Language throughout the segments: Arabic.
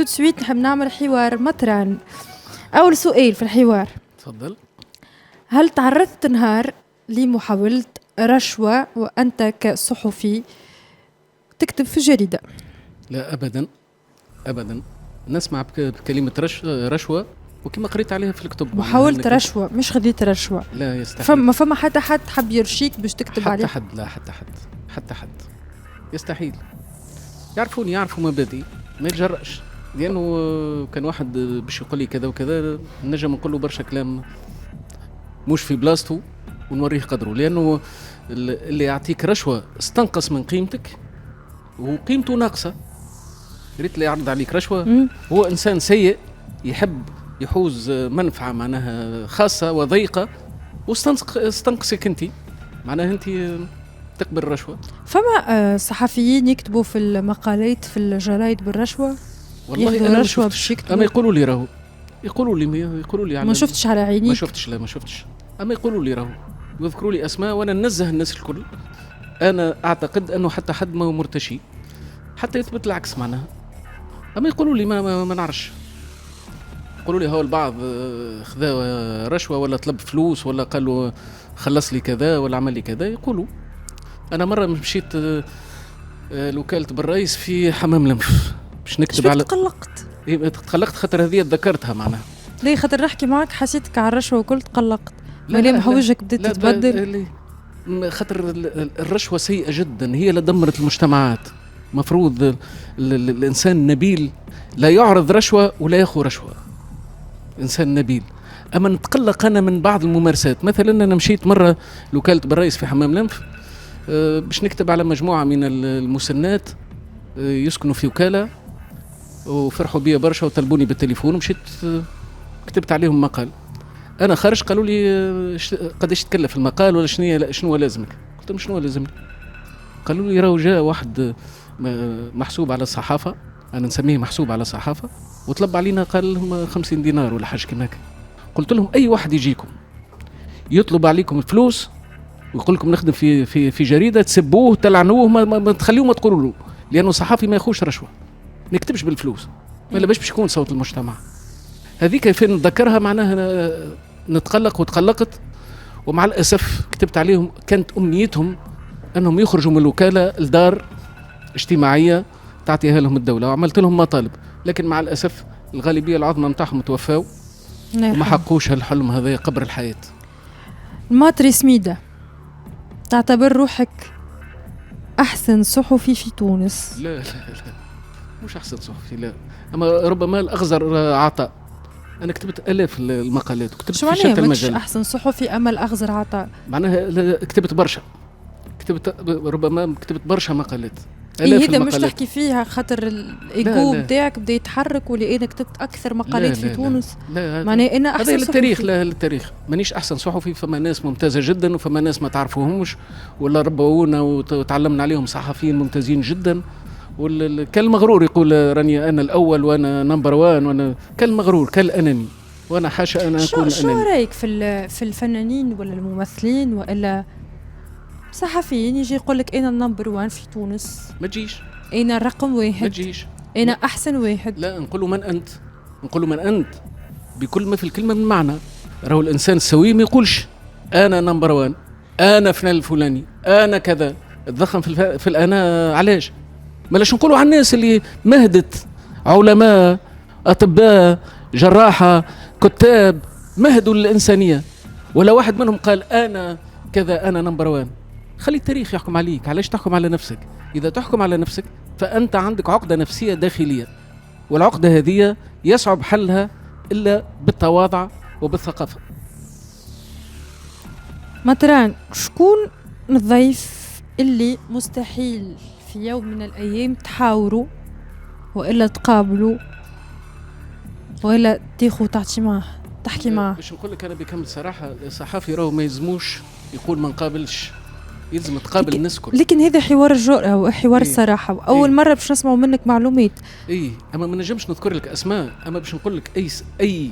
سويت نحب نعمل حوار مطران. أول سؤال في الحوار، تفضل. هل تعرضت نهار لمحاولة رشوة وأنت كصحفي تكتب في جريدة؟ لا أبدا أبدا، نسمع بكلمة رشوة وكما قريت عليها في الكتب. محاولة رشوة مش خذيت رشوة. لا يستحيل. فما حتى حد حب يرشيك باش تكتب حتى عليه؟ حد لا، حتى حد يستحيل. يعرفوني، يعرفوا مبادئي، ما يتجرأش. لأنه كان واحد باش يقول لي كذا وكذا نجم نقول له برشا كلام مش في بلاصته ونوريه قدره. لأنه اللي يعطيك رشوة استنقص من قيمتك وقيمته ناقصة. ريت اللي يعرض عليك رشوة هو إنسان سيء يحب يحوز منفعة معناها خاصة وضيقة واستنقصك انت، معناها انت تقبل الرشوة. فما صحفيين يكتبوا في المقالات في الجرايد بالرشوة؟ والله أنا ما شفتش، أما يقولوا لي راهو، يقولوا لي ما شفتش على عينيك؟ ما شفتش، لا ما شفتش، أما يقولوا لي راهو، يذكروا لي أسماء وأنا ننزه الناس الكل. أنا أعتقد أنه حتى حد ما هو مرتشي حتى يثبت العكس معناها. أما يقولوا لي ما نعرفش، يقولوا لي هو البعض خذا رشوة ولا طلب فلوس ولا قال له خلص لي كذا ولا عمل لي كذا. يقولوا أنا مرة مشيت لوكالة بالرئيس في حمام لمف باش نكتب على. تقلقت؟ إيه تقلقت خاطر هذه تذكرتها معناها. ليه؟ خاطر نحكي معك حسيتك على الرشوة وكل تقلقت. لا محوجك بديت تتبدل. خاطر الرشوة سيئة جدا، هي اللي دمرت المجتمعات. مفروض الإنسان نبيل لا يعرض رشوة ولا ياخذ رشوة، إنسان نبيل. أما نتقلق أنا من بعض الممارسات. مثلا أنا مشيت مرة لوكالة بالرئيس في حمام لنف باش نكتب على مجموعة من المسنات يسكنوا في وكالة وفرحوا بي برشا وطلبوني بالتليفون ومشيت كتبت عليهم مقال. أنا خارج قالوا لي قداش تكلف المقال ولا شنو لازمك؟ قلت لهم شنو لازمني؟ قالوا لي راهو جاء واحد محسوب على الصحافة، أنا نسميه محسوب على الصحافة، وطلب علينا قال لهم 50 دينار ولا حاجة كيما هكا. قلت لهم أي واحد يجيكم يطلب عليكم الفلوس ويقول لكم نخدم في جريدة تسبوه تلعنوه ما تخليوه ما تقولوا له، لأنه صحافي ما ياخوش رشوة، ما يكتبش بالفلوس، ما باش يكون صوت المجتمع. هذيك فين نتذكرها معناها نتقلق وتقلقت. ومع الأسف كتبت عليهم كانت أمنيتهم أنهم يخرجوا من الوكالة لدار اجتماعية تعطيها لهم الدولة، وعملت لهم مطالب، لكن مع الأسف الغالبية العظمى متاعهم توفاوا وما حقوش هالحلم هذا قبر الحياة. الماطري سميدة، تعتبر روحك أحسن صحفي في تونس؟ لا مش أحسن صحفي، لا، أما ربما الأغزر عطاء. أنا كتبت آلاف المقالات وكتبت في شتى المجال. مش أحسن صحفي أما الأغزر عطاء؟ معناها كتبت برشا، ربما كتبت برشا مقالات. هذا مش تحكي فيها خاطر الإيجو بتاعك بدا يتحرك ولا أنا كتبت أكثر مقالات في تونس؟ لا معناها أنا أحسن هذا للتاريخ. لا للتاريخ مانيش أحسن صحفي. فما ناس ممتازة جدا وفما ناس ما تعرفوهمش ولا ربونا وتعلمنا عليهم صحفيين ممتازين جدا. كالمغرور يقول راني أنا الأول وأنا نمبر وان، وأنا كالمغرور كالأناني، وأنا حاشا أنا أكون أناني. شو رأيك في الفنانين ولا الممثلين ولا صحفيين يجي يقول لك أنا النمبر وان في تونس؟ ما تجيش. أنا الرقم واحد. ما تجيش. أنا أحسن واحد. لا، نقول له من أنت، نقول له من أنت بكل ما في الكلمة من معنى. راهو الإنسان السوي ما يقولش أنا نمبر وان، أنا فلان الفلاني، أنا كذا، تضخم في الأنا. علاش؟ مالاش نقولوا على الناس اللي مهدت، علماء، أطباء، جراحة، كتاب، مهدوا الإنسانية، ولا واحد منهم قال أنا كذا أنا نمبر وان. خلي التاريخ يحكم عليك. علاش تحكم على نفسك؟ إذا تحكم على نفسك فأنت عندك عقدة نفسية داخلية، والعقدة هذه يصعب حلها إلا بالتواضع وبالثقافة. مطران، شكون الضيف اللي مستحيل في يوم من الأيام تحاوروا وإلا تقابلوا وإلا تاخذ تعطي معه تحكي معه؟ باش نقول لك أنا بكامل صراحة، الصحافي راهو ما يلزموش يقول ما نقابلش، يلزم تقابل الناس كل. لكن هذا حوار الجرأة وحوار الصراحة، وأول مرة باش نسمعوا منك معلومات. أما ما نجمش نذكر لك أسماء، أما باش نقول لك أي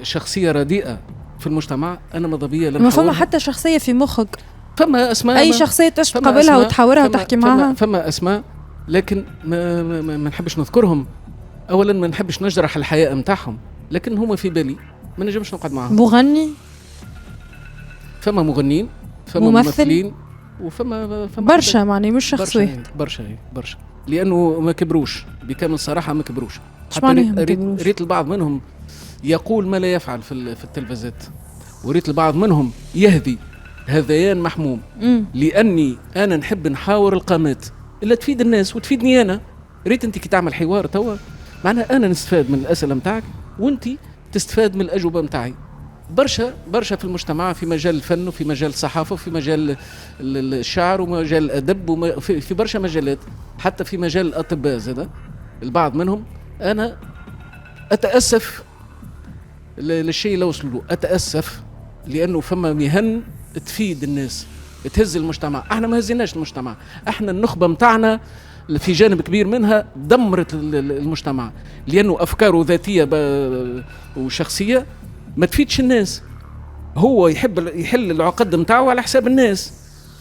شخصية رديئة في المجتمع أنا ماذا ما فما حتى شخصية في مخك؟ فما أسماء، أي شخصية تقابلها وتحاورها وتحكي معها؟ فما أسماء، لكن ما نحبش نذكرهم اولا ما نحبش نجرح الحياة متاعهم، لكن هما في بالي ما نجمش نقعد معاهم. مغني، فما مغنيين، فما ممثلين، وفما برشا معني مش شخص واحد. برشا لانه ما كبروش بكامل صراحه، ما كبروش. ريت البعض منهم يقول ما لا يفعل في التلفزات، وريت البعض منهم يهدي هذيان محموم. لاني انا نحب نحاور القامات اللي تفيد الناس وتفيدني انا. ريت انت كي تعمل حوار توا معناها انا نستفاد من الاسئله نتاعك وانت تستفاد من الاجوبه نتاعي. برشا في المجتمع، في مجال الفن وفي مجال الصحافه وفي مجال الشعر ومجال الادب في برشا مجالات، حتى في مجال الاطباء زاد البعض منهم. انا اتاسف للشيء اللي وصلوا له، اتاسف لانه فما مهن تفيد الناس، تهز المجتمع. احنا ما هزيناش المجتمع، احنا النخبه متاعنا في جانب كبير منها دمرت المجتمع، لانه افكاره ذاتيه وشخصيه ما تفيدش الناس. هو يحب يحل العقد متاعه على حساب الناس،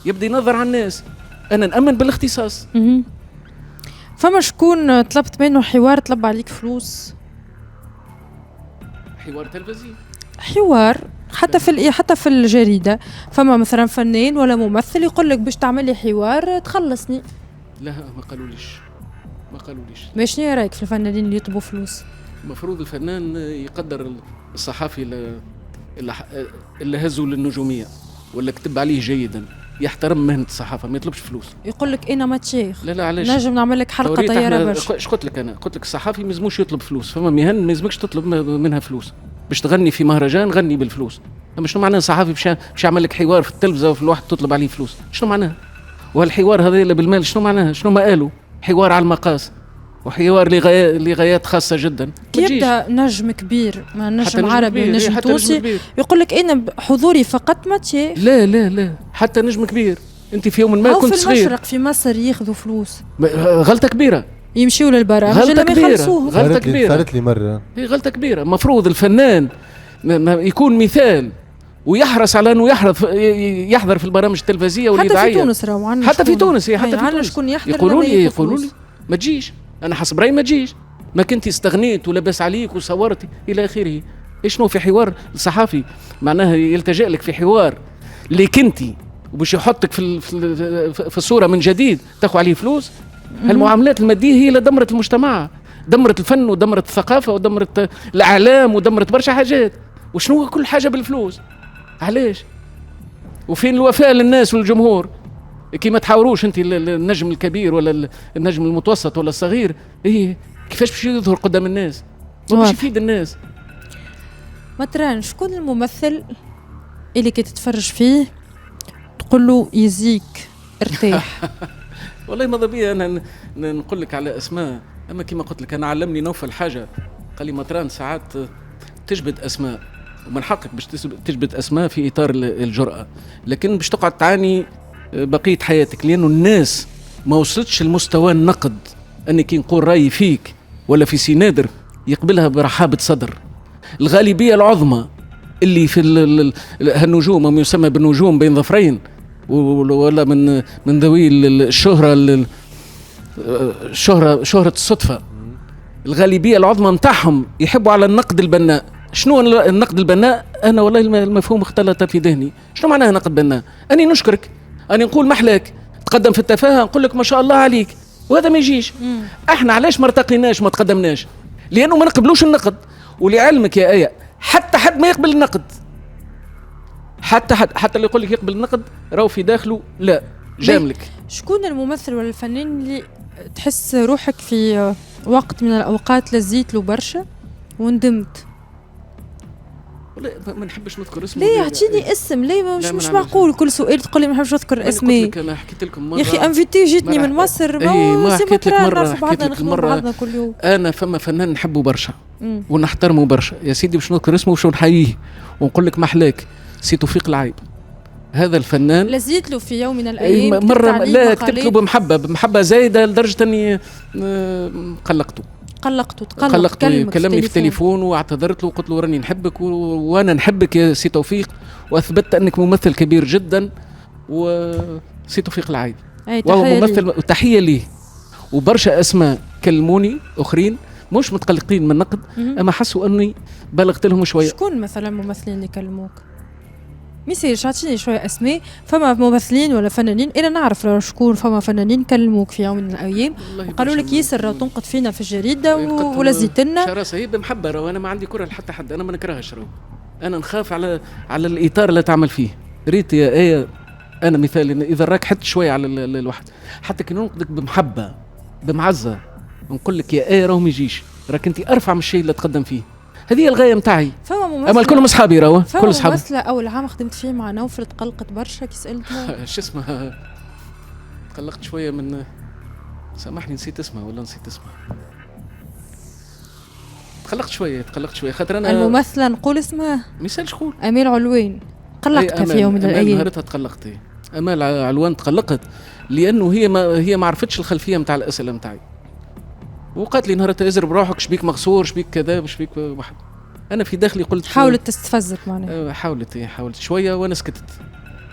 يبدأ ينظر على الناس. انا نأمن بالاختصاص. فما شكون طلبت منه حوار طلب عليك فلوس؟ حوار تلفزي، حوار حتى في الجريدة، فما مثلا فنان ولا ممثل يقول لك باش تعمل لي حوار تخلصني؟ لا ما قالوليش. باش شنو رايك في الفنانين اللي يطلبوا فلوس؟ المفروض الفنان يقدر الصحافي اللي هزوا للنجومية ولا كتب عليه جيدا، يحترم مهنة الصحافة، ما يطلبش فلوس. يقول لك انا ما تشيخ، لا علاش نجم نعمل لك حلقة طيارة باش. ايش قلت لك؟ انا قلت لك الصحافي ما يلزموش يطلب فلوس، فما مهن ما يلزمكش تطلب منها فلوس. باش تغني في مهرجان غني بالفلوس، اما شنو معناه صحافي باش يعمل لك حوار في التلفزة وفي الواحد تطلب عليه فلوس؟ شنو معناه؟ وهالحوار هذا اللي بالمال شنو معناه؟ شنو ما قالوا؟ حوار على المقاس وحوار لغايات خاصة جدا. يبدا نجم كبير، ما نجم عربي نجم تونسي يقول لك انا حضوري فقط ما تشيخ. لا حتى نجم كبير انت في يوم ما كنت صغير. في المشرق في مصر ياخذوا فلوس، غلطة كبيرة. يمشيوا للبرامج اللي ما يخلصوهم. غلطة كبيرة صارت لي مرة. غلطة كبيرة. مفروض الفنان يكون مثال ويحرص على انه يحضر في البرامج التلفزية والإذاعية. حتى في تونس راهو حتى في تونس شكون يحضر. يقولوا لي ما تجيش، انا حسب رايي ما تجيش، ما كنتي استغنيت ولبس عليك وصورتي الى اخره. شنو في حوار الصحافي معناها يلتجئ لك في حوار اللي كنتي وباش يحطك في الصوره من جديد تاخذ عليه فلوس. هالمعاملات الماديه هي اللي دمرت المجتمع، دمرت الفن ودمرت الثقافه ودمرت الاعلام ودمرت برشا حاجات. وشنو كل حاجه بالفلوس؟ علاش؟ وفين الوفاء للناس والجمهور؟ كي ما تحاوروش انت النجم الكبير ولا النجم المتوسط ولا الصغير، ايه كيفاش باش يظهر قدام الناس؟ ما باش يفيد الناس. مثلا شكون الممثل اللي كي تتفرج فيه تقول له يزيك ارتاح؟ والله ماذا بيا انا نقول لك على اسماء، اما كما قلت لك انا علمني نوفل حاجه، قال لي مطران ساعات تجبد اسماء، ومن حقك باش تجبد اسماء في اطار الجرأة، لكن باش تقعد تعاني بقية حياتك، لأنه الناس ما وصلتش لمستوى النقد أني كي نقول رأيي فيك ولا في سينادر يقبلها برحابة صدر. الغالبية العظمى اللي في هالنجوم ما يسمى بالنجوم بين ظفرين ولا من ذوي شهرة الصدفة، الغالبية العظمى متاعهم يحبوا على النقد البناء. شنو النقد البناء؟ أنا والله المفهوم اختلط في ذهني. شنو معناه نقد بناء؟ أني نشكرك، أنا نقول محلاك، تقدم في التفاهة نقول لك ما شاء الله عليك، وهذا ما يجيش. احنا علاش ما ارتقيناش ما تقدمناش؟ لأنه ما نقبلوش النقد. ولعلمك يا آية حتى حد ما يقبل النقد، حتى اللي يقول لك يقبل النقد راهو في داخله لا جاملك. شكون الممثل ولا الفنان اللي تحس روحك في وقت من الأوقات لزيت له برشا وندمت؟ والله ما نحبش نذكر اسمه. ليه اعطيني اسم؟ ليه مش معقول كل سؤال تقول لي ما نحبش نذكر اسمي؟ انا حكيت لكم مره يا اخي انفيتي جيتني من مصر. ما حكيت لك مره، بعضنا نخدموا بعضنا كل يوم. انا فما فنان نحبه برشا ونحترمه برشا يا سيدي، باش نذكر اسمه وش نحييه ونقول لك محلاك، سي توفيق العايب. هذا الفنان لزيت له في يوم من الايام مره لا كتبت له بمحبه زايده لدرجه اني قلقته كلمني في التليفون واعتذرت له وقلت له راني نحبك وانا نحبك يا سي توفيق، واثبتت انك ممثل كبير جدا وسي توفيق العايب، وهو ممثل. تحيه ليه. وبرشا اسماء كلموني اخرين مش متقلقين من النقد، اما حسوا اني بالغت لهم شويه. شكون مثلا ممثلين اللي كلموك؟ ميسيرش عطيني شويه اسماء، فما ممثلين ولا فنانين انا نعرف شكون، فما فنانين كلموك في يوم من الايام وقالوا لك ياسر راه تنقد فينا في الجريده ولا زيتنا شراسه هي بمحبه، وانا ما عندي كره لحتى حد، انا ما نكرهش انا نخاف على الاطار اللي تعمل فيه. ريت يا ايه انا مثال اذا راك حت شويه على الواحد، حتى كي ننقدك بمحبه بمعزه نقول لك يا ايه راهو ما يجيش، راك انت ارفع من الشيء اللي تقدم فيه، هذه الغايه نتاعي. اما الكل اصحابي راهو كل اصحابي. ممثله اول عام خدمت فيه مع نوفل تقلقت برشا كي سالتها شو اسمها، تقلقت شويه من، سامحني نسيت اسمها ولا نسيت اسمها، تقلقت شويه خاطر انا الممثله نقول اسمها مثال شكون امال علوان، قلقتها في يوم من الايام. نهارتها تقلقت امال علوان تقلقت لانه هي ما عرفتش الخلفيه نتاع الاسئله نتاعي، وقالت لي نهارتها ازرب روحك شبيك مغصور شبيك كذا شبيك واحد. انا في داخلي قلت حاولت تستفزك معناها. حاولت شويه وانا سكتت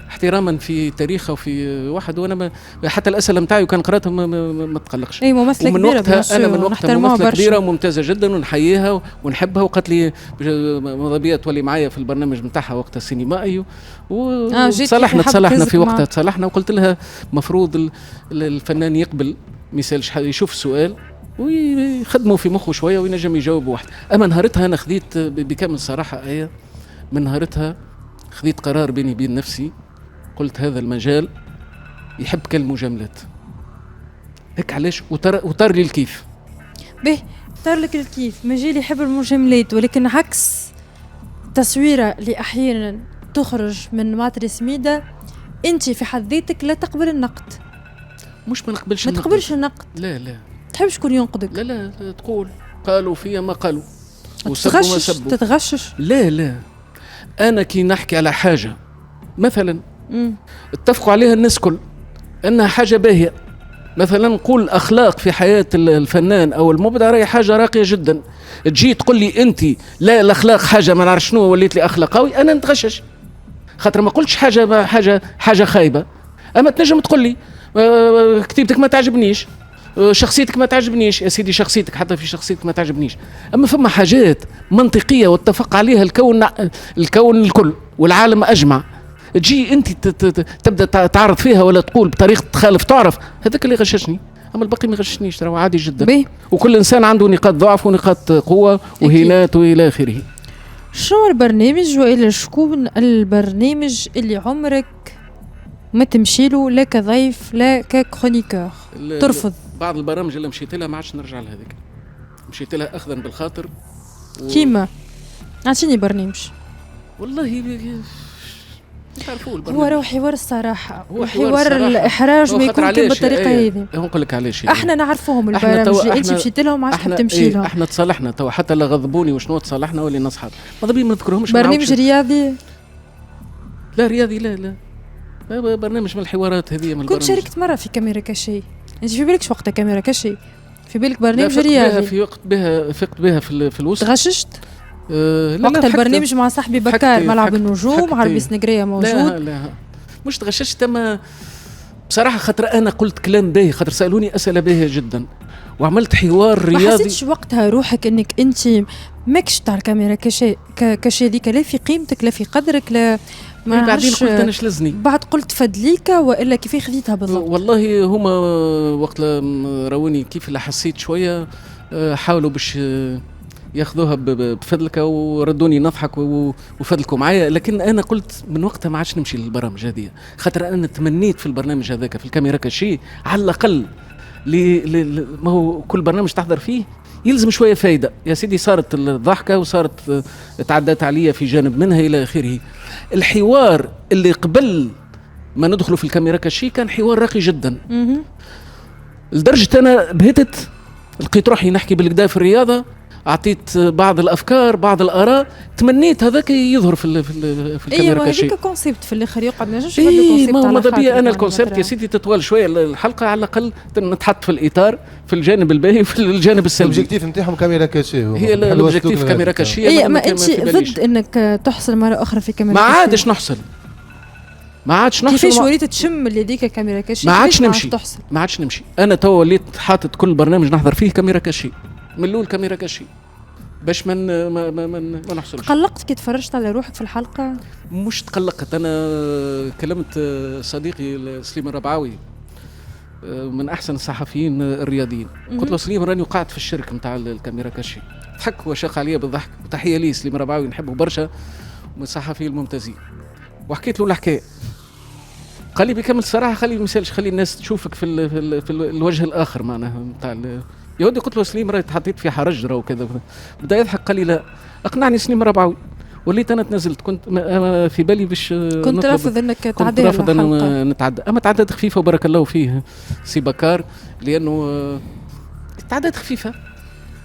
احتراما في تاريخه وفي واحد، وانا حتى الاسئله نتاعي وكان قراتها ما تقلقش. اي ممثله كبيره. ومن وقتها انا من وقتها ممثله كبيره وممتازه جدا ونحييها ونحبها، وقالت لي مضبيه تولي معايا في البرنامج نتاعها وقتها السينمائي تصالحنا في وقتها تصالحنا، وقلت لها مفروض الفنان يقبل ما يسالش يشوف السؤال ويخدموا في مخه شويه وينجم يجاوب واحد. اما نهارتها انا خذيت بكامل صراحه من نهارتها خذيت قرار بيني وبين نفسي، قلت هذا المجال يحب كالمجاملات هيك علاش وطار لي الكيف به طار لك الكيف. مجال يحب المجاملات، ولكن عكس تصويره اللي احيانا تخرج من ماتريس ميدا انت في حد ذاتك لا تقبل النقد. مش ما نقبلش النقد. تقبلش النقد. لا تحب شكون ينقدك؟ لا تقول قالوا فيا ما قالوا وسبوا ما سبوا. تتغشش؟ لا انا كي نحكي على حاجه مثلا اتفقوا عليها الناس كل انها حاجه باهيه، مثلا نقول اخلاق في حياه الفنان او المبدع راهي حاجه راقيه جدا، تجي تقول لي انت لا الاخلاق حاجه ما نعرف شنو وليت لي اخلاقاوي، انا نتغشش خاطر ما قلتش حاجه خايبه. اما تنجم تقول لي كتيبتك ما تعجبنيش، شخصيتك ما تعجبنيش، يا سيدي شخصيتك حتى في شخصيتك ما تعجبنيش، اما فما حاجات منطقيه واتفق عليها الكون الكل والعالم اجمع، تجي انت تبدا تعرض فيها ولا تقول بطريقه تخالف تعرف، هذاك اللي غششني. اما الباقي ما يغششنيش، ترى عادي جدا وكل انسان عنده نقاط ضعف ونقاط قوه وهينات والى اخره. شو البرنامج والى شكون البرنامج اللي عمرك ما تمشي له لا كضيف لا ككرونيكور ترفض؟ بعض البرامج اللي مشيت لها ما عادش نرجع لها، هذيك مشيت لها اخذا بالخاطر كيما اعطيني برنامج. والله هو حوار الصراحه وحوار الاحراج ما يكون بالطريقه هذه. نقول لك علاش احنا نعرفوهم البرامج اللي انت مشيت لهم عادش تمشي لهم. احنا تصالحنا تو حتى لا غضبوني وشنو تصالحنا ولينا اصحاب، ماذا بيا ما نذكرهمش. برنامج رياضي؟ لا رياضي لا برنامج من الحوارات هذه. من كنت شاركت مره في كاميرا كاشي، انت في بالكش وقتها كاميرا كاشي، في بالك برنامج رياضي؟ في وقت بها في الوسط تغششت وقت البرنامج مع صاحبي بكار ملعب النجوم عربي سنقريه موجود. لا مش تغششت، اما بصراحه خاطر انا قلت كلام باهي، خاطر سالوني اسئله باهيه جدا وعملت حوار رياضي. ما حسيتش وقتها روحك انك انت ماكش تاع الكاميرا كاشي ذيك لا في قيمتك لا في قدرك لا ما بعدين قلت انا شلزني بعد قلت فدليكا والا كيف خذيتها بالضبط؟ والله هما وقت راوني كيف اللي حسيت شويه حاولوا باش ياخذوها بفضلك وردوني نضحك وفضلكم معايا، لكن انا قلت من وقتها ما عادش نمشي للبرامج هذه، خاطر انا تمنيت في البرنامج هذاك في الكاميرا كشي على الاقل ما هو كل برنامج تحضر فيه يلزم شويه فايده. يا سيدي صارت الضحكه وصارت تعدت عليا في جانب منها الى اخره. الحوار اللي قبل ما ندخلوا في الكاميرا كشي كان حوار راقي جدا لدرجه انا بهتت لقيت روحي نحكي بالكدا في الرياضه، اعطيت بعض الافكار بعض الاراء، تمنيت هذاك يظهر في الكاميرا كشي. هذيك كونسيبت في الاخر يقعد نجمش نبدل كونسيبت على ماذا بيا انا الكونسيبت يا سيدي تطول شويه الحلقه على الاقل نتحط في الاطار في الجانب الباهي وفي الجانب السلبي. الاوبجيكتيف نتاعهم كاميرا كاشي، هي الاوبجيكتيف كاميرا كاشي. اي ما انت ضد انك تحصل مره اخرى في كاميرا كاشي؟ ما عادش نحصل كيفاش وليت تشم اللي ديك كاميرا كاشي؟ ما عادش نمشي انا تو وليت حاطط كل برنامج نحضر فيه كاميرا كاشي من الاول كاميرا كاشي باش ما نحصلش. تقلقت كي تفرجت على روحك في الحلقه؟ مش تقلقت، انا كلمت صديقي سليم الربعاوي من احسن الصحفيين الرياضيين، قلت له سليم راني وقعت في الشرك نتاع الكاميرا كاشي، ضحك وشاق عليا بالضحك، وتحيه لي سليم الربعاوي نحبه برشا من الصحفيين الممتازين. وحكيت له الحكايه، قال لي بكامل الصراحه خلي المثال، خلي الناس تشوفك في الوجه الاخر معناها نتاع يا ودي. قلت له سليم راهي تحطيت في حرج وكذا، بدا يضحك قال لي لا اقنعني سليم الربعاوي. وليت انا تنزلت، كنت في بالي باش كنت رافض انك تعدي كنت رافض ان نتعدى، اما تعدات خفيفه وبارك الله فيه سي بكار، لانه تعدات خفيفه.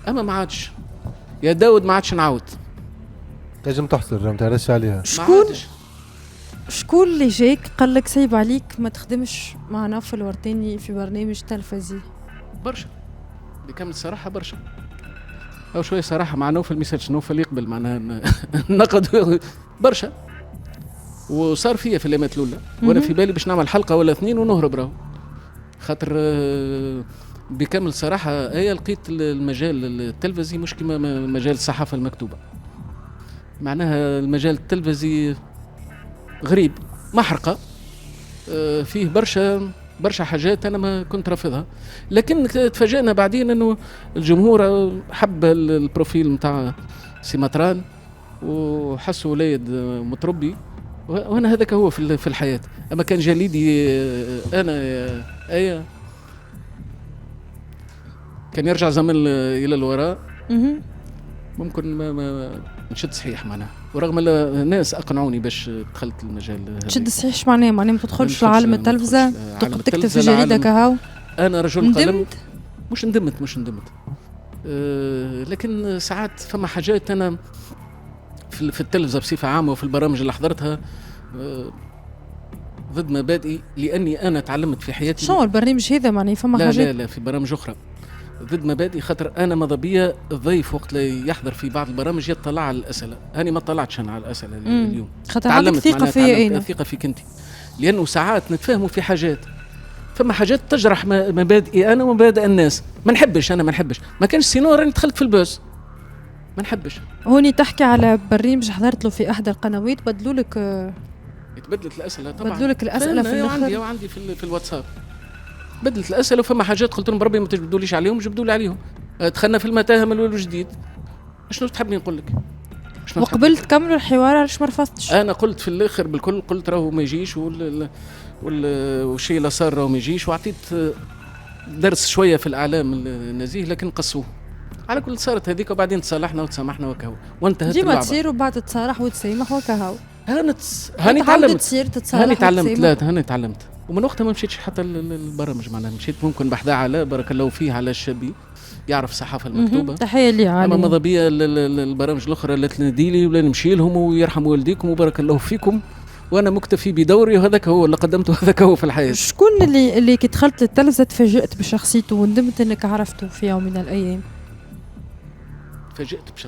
اما ما عادش يا داود، ما عادش نعاود. لازم تحصل ما تعرفش عليها. شكون اللي جاك قال لك سايب عليك ما تخدمش مع نوف الورتاني في برنامج تلفزي؟ برشا بكامل الصراحه، برشا او شويه صراحه مع نوفل ميساج نوفل يقبل معناها نقد برشا. وصار فيا في الايامات الاولى وانا في بالي باش نعمل حلقه ولا اثنين ونهرب راهو، خاطر بكامل الصراحه لقيت المجال التلفزي مش كما مجال الصحافه المكتوبه، معناها المجال التلفزي غريب محرقه، فيه برشا حاجات انا ما كنت رافضها. لكن تفاجئنا بعدين انه الجمهور حب البروفيل نتاع سيماتران وحسوا وليد متربي، وانا هذاك هو في الحياه. اما كان جليدي انا كان يرجع زمن الى الوراء ممكن ما نشد صحيح معناها، ورغم الناس اقنعوني باش دخلت المجال هذا. تشد صحيح معناه ما تدخلش لعالم التلفزه، تكتب في جريده كهو. انا رجل قلم، مش ندمت لكن ساعات فما حاجات انا في التلفزه بصفه عامه وفي البرامج اللي حضرتها ضد مبادئي، لاني انا تعلمت في حياتي. شنو البرنامج هذا معناه فما حاجات؟ لا في برامج اخرى ضد مبادئي، خاطر انا ماذا بيا الضيف وقت لا يحضر في بعض البرامج يطلع على الاسئله، انا ما طلعتش انا على الاسئله اليوم، خاطر عندك ثقه فيا، ثقه فيك انت، لانه ساعات نتفاهموا في حاجات، فما حاجات تجرح مبادئي انا ومبادئ الناس، ما نحبش ما كانش سينو راني دخلت في البوز، ما نحبش. هوني تحكي على برنامج حضرت له في احدى القنوات، بدلوا لك تبدلت الاسئله طبعا، بدلوا لك الاسئله في الاخر. عندي في الواتساب بدلت الاسئله، وفما حاجات قلت لهم بربي ما تجبدوليش عليهم، جبدوا لي عليهم. دخلنا في المتاهه من والجديد، شنو تحبني نقول لك؟ وقبلت تكملوا الحوار علاش ما رفضتش؟ انا قلت في الاخر بالكل، قلت راهو ما يجيش والشيء اللي صار راهو ما يجيش، وعطيت درس شويه في الاعلام النزيه، لكن قصوه على كل. صارت هذيك وبعدين تصالحنا وتسامحنا وكهو وانتهت اللعبه. ديما تصير وبعد تتصالح وتسامح وكهو. هاني تعلمت تعلمت ومن وقتها ما مشيتش حتى البرامج معناها، مشيت ممكن بحذا على بارك الله فيه على الشابي يعرف الصحافه المكتوبه، تحيه لي عالي. اما ماذا بيا البرامج الاخرى اللي تنادي لي ولا نمشي لهم ويرحم والديكم وبارك الله فيكم، وانا مكتفي بدوري، وهذاك هو اللي قدمته، هذاك هو في الحياه. شكون اللي كي دخلت التلفزه تفاجأت بشخصيته وندمت انك عرفته في يوم من الايام؟ تفاجأت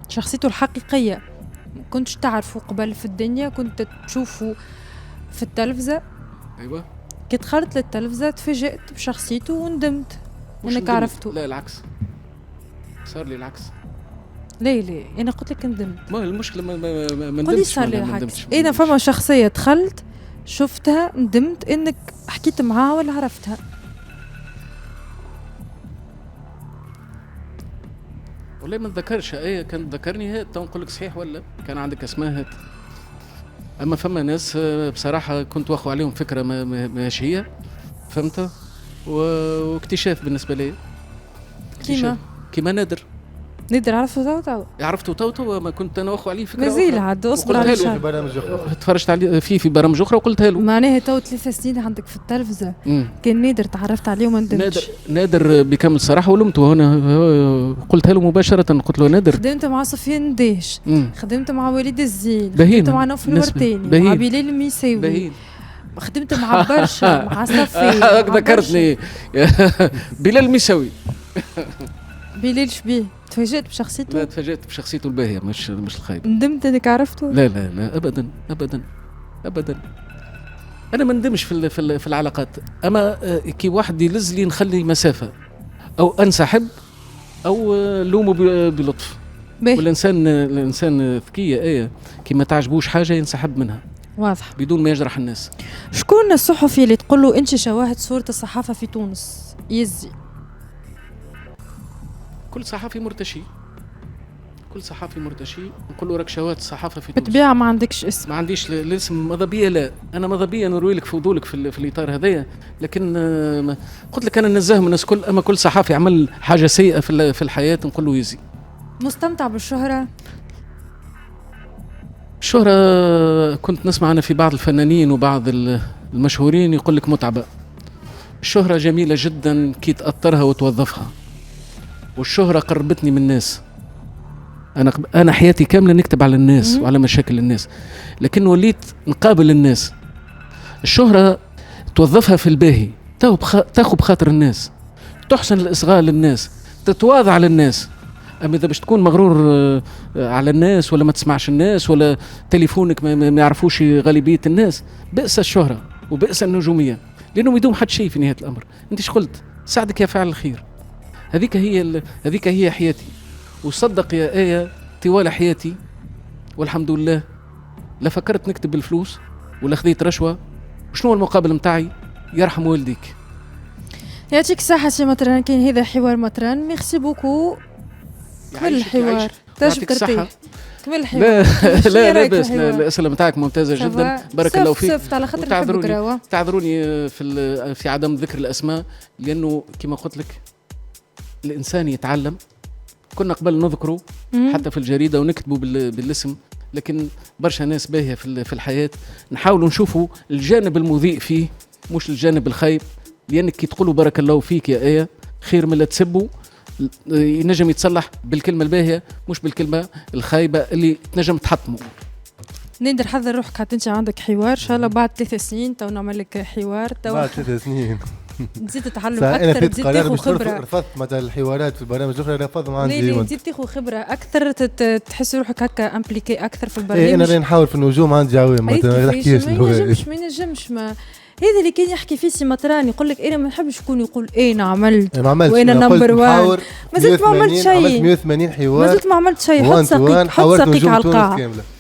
شخصيته الحقيقيه، كنتش تعرفه قبل في الدنيا، كنت تشوفه في التلفزه. ايوه كي دخلت للتلفزه تفاجأت بشخصيته وندمت انك عرفته. لا العكس، صار لي العكس. ليه انا قلت لك ندمت. ما المشكله ما قولي صار لي العكس. انا فما شخصيه دخلت شفتها ندمت انك حكيت معاها ولا عرفتها. والله ما نتذكرش، كان ذكرني هات تو نقول لك صحيح ولا كان عندك اسماء هات. اما فما ناس بصراحه كنت واخو عليهم فكره ماشي هي، فهمت، واكتشاف بالنسبه لي. كيما نادر عرفته تو ما كنت انا واخو عليه فكره مازال عاد اصبر على في برامج اخرى، تفرجت عليه في برامج اخرى وقلتها له. معناها تو 3 سنين عندك في التلفزه كان نادر تعرفت عليه وما ندمتش. نادر بكامل الصراحه ولمته هنا، قلتها له مباشره، قلت له نادر. خدمت مع سفيان نداش، خدمت مع وليد الزين، خدمت مع نوف الورتاني، مع بلال الميساوي، خدمت مع برشا، مع صفي ذكرتني بلال الميساوي. بلال شبيه؟ تفاجأت بشخصيته؟ لا تفاجأت بشخصيته الباهية، مش الخايبة. ندمت انك عرفته؟ لا لا لا ابدا ابدا ابدا. انا ما ندمش في العلاقات، اما كي واحد يلز لي نخلي مسافة او انسحب او لومه بلطف. والانسان ذكيه ايه كي ما تعجبوش حاجه ينسحب منها واضح بدون ما يجرح الناس. شكون الصحفي اللي تقول له انت شواهد صوره الصحافه في تونس يزي؟ كل صحفي مرتشي نقول له راك شواهد الصحافه في تونس. بالطبيعه ما عندكش اسم. ما عنديش الاسم مضبيه، لا انا مضبيه نروي لك فضولك في الاطار هذايا، لكن قلت لك انا نزاه من الناس كل، اما كل صحافي عمل حاجه سيئه في الحياه نقول له يزي. مستمتع بالشهره؟ الشهرة كنت نسمع أنا في بعض الفنانين وبعض المشهورين يقول لك متعبة. الشهرة جميلة جدا كي تأثرها وتوظفها، والشهرة قربتني من الناس. أنا حياتي كاملة نكتب على الناس وعلى مشاكل الناس، لكن وليت نقابل الناس. الشهرة توظفها في الباهي، تاخذ بخاطر الناس، تحسن الإصغاء للناس، تتواضع للناس. أما إذا باش تكون مغرور على الناس ولا ما تسمعش الناس ولا تليفونك ما يعرفوش غالبية الناس، بئس الشهرة وبئس النجومية، لأنه يدوم حد شيء في نهاية الأمر. أنت شغلت ساعدك يا فاعل الخير. هذيك هي حياتي. وصدق يا آية طوال حياتي والحمد لله لا فكرت نكتب بالفلوس ولا خذيت رشوة. وشنو المقابل متاعي؟ يرحم والديك. يعطيك الصحة سي مطران. كاين هذا حوار مطران. ميرسي بوكو. كمل الحوار. يعطيك الصحة. كمل الحوار. لا بس الأسئلة متاعك ممتازة جدا، بارك الله فيك. صفت على خاطر نحبك. تعذروني في عدم ذكر الأسماء، لأنه كما قلت لك الإنسان يتعلم. كنا قبل نذكره حتى في الجريدة ونكتبوا بالاسم، لكن برشا ناس باهية في الحياة نحاولوا نشوفوا الجانب المضيء فيه مش الجانب الخايب، لأنك كي تقولوا بارك الله فيك يا آية خير من لا تسبوا. ينجم يتصلح بالكلمة الباهية مش بالكلمة الخايبة اللي تنجم تحطمه. نقدر حذر روحك حتى انت عندك حوار ان شاء الله بعد 3 سنين تو نعمل لك حوار. بعد 3 سنين تزيد تتعلم اكثر، تزيد تاخذ خبره. رفضت مثلا الحوارات في البرامج الاخرى، رفضت ما عندي. تزيد تاخذ خبره اكثر، تحس روحك هكا امبليكي اكثر في البرنامج. انا نحاول في النجوم عندي عوام مثلا ما نحكيش ما ينجمش هذا اللي كان يحكي فيه سي مطران. يقول لك انا ما نحبش يكون يقول انا عملت وانا نمبر 1. ما زلت ما عملت شيء. عملت 180 حوار، ما زلت ما عملت شيء. حط ساقيك على القاع.